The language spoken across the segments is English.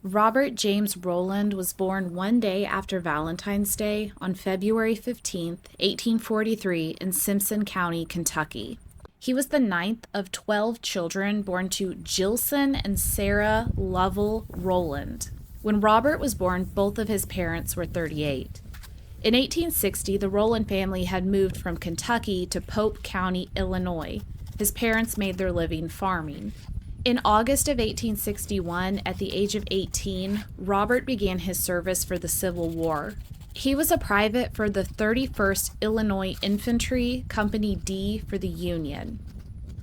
Robert James Rowland was born one day after Valentine's Day on February 15th, 1843, in Simpson County, Kentucky. He was the ninth of 12 children born to Jilson and Sarah Lovell Rowland. When Robert was born, both of his parents were 38. In 1860, the Rowland family had moved from Kentucky to Pope County, Illinois. His parents made their living farming. In August of 1861, at the age of 18, Robert began his service for the Civil War. He was a private for the 31st Illinois Infantry, Company D for the Union.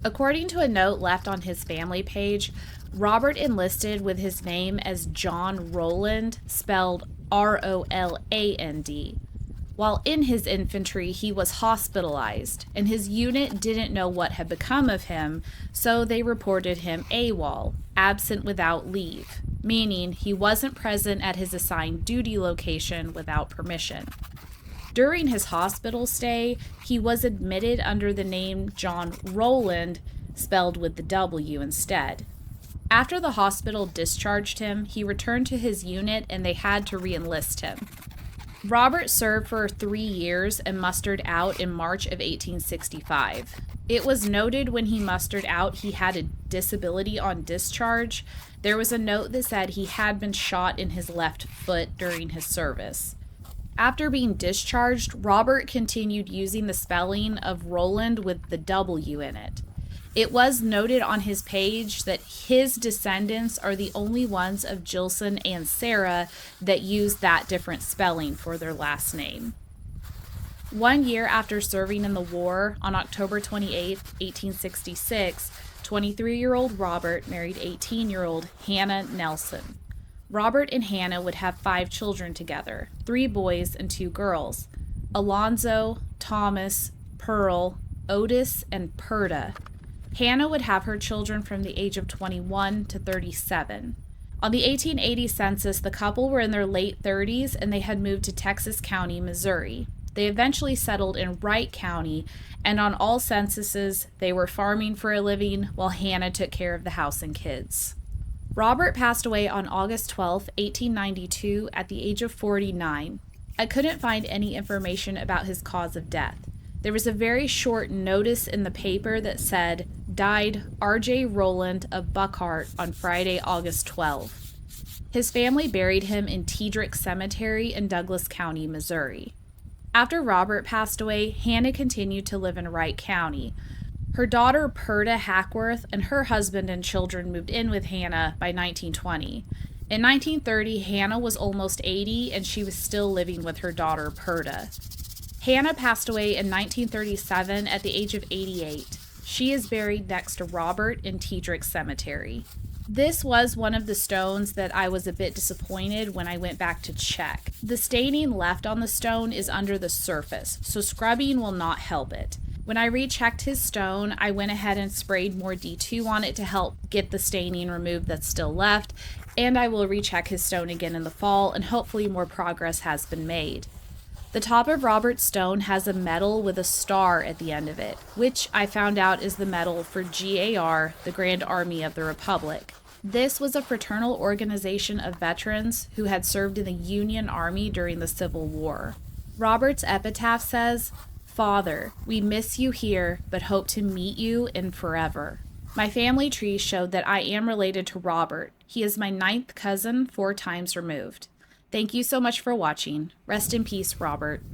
According to a note left on his family page, Robert enlisted with his name as John Rowland, spelled Roland. While in his infantry, he was hospitalized, and his unit didn't know what had become of him, so they reported him AWOL, absent without leave, meaning he wasn't present at his assigned duty location without permission. During his hospital stay, he was admitted under the name John Rowland, spelled with the W instead. After the hospital discharged him, he returned to his unit and they had to re-enlist him. Robert served for 3 years and mustered out in March of 1865. It was noted when he mustered out he had a disability on discharge. There was a note that said he had been shot in his left foot during his service. After being discharged, Robert continued using the spelling of Rowland with the W in it. It was noted on his page that his descendants are the only ones of Jilson and Sarah that use that different spelling for their last name. 1 year after serving in the war, on October 28, 1866, 23-year-old Robert married 18-year-old Hannah Nelson. Robert and Hannah would have 5 children together, 3 boys and 2 girls: Alonzo, Thomas, Pearl, Otis, and Perda. Hannah would have her children from the age of 21 to 37. On the 1880 census, the couple were in their late 30s and they had moved to Texas County, Missouri. They eventually settled in Wright County, and on all censuses, they were farming for a living while Hannah took care of the house and kids. Robert passed away on August 12, 1892, at the age of 49. I couldn't find any information about his cause of death. There was a very short notice in the paper that said, "Died R.J. Rowland of Buckhart on Friday, August 12." His family buried him in Tedrick Cemetery in Douglas County, Missouri. After Robert passed away, Hannah continued to live in Wright County. Her daughter Perda Hackworth and her husband and children moved in with Hannah by 1920. In 1930, Hannah was almost 80 and she was still living with her daughter Perda. Hannah passed away in 1937 at the age of 88. She is buried next to Robert in Tedrick Cemetery. This was one of the stones that I was a bit disappointed when I went back to check. The staining left on the stone is under the surface, so scrubbing will not help it. When I rechecked his stone, I went ahead and sprayed more D2 on it to help get the staining removed that's still left, and I will recheck his stone again in the fall, and hopefully more progress has been made. The top of Robert's stone has a medal with a star at the end of it, which I found out is the medal for GAR, the Grand Army of the Republic. This was a fraternal organization of veterans who had served in the Union Army during the Civil War. Robert's epitaph says, "Father, we miss you here, but hope to meet you in forever." My family tree showed that I am related to Robert. He is my 9th cousin, 4 times removed. Thank you so much for watching. Rest in peace, Robert.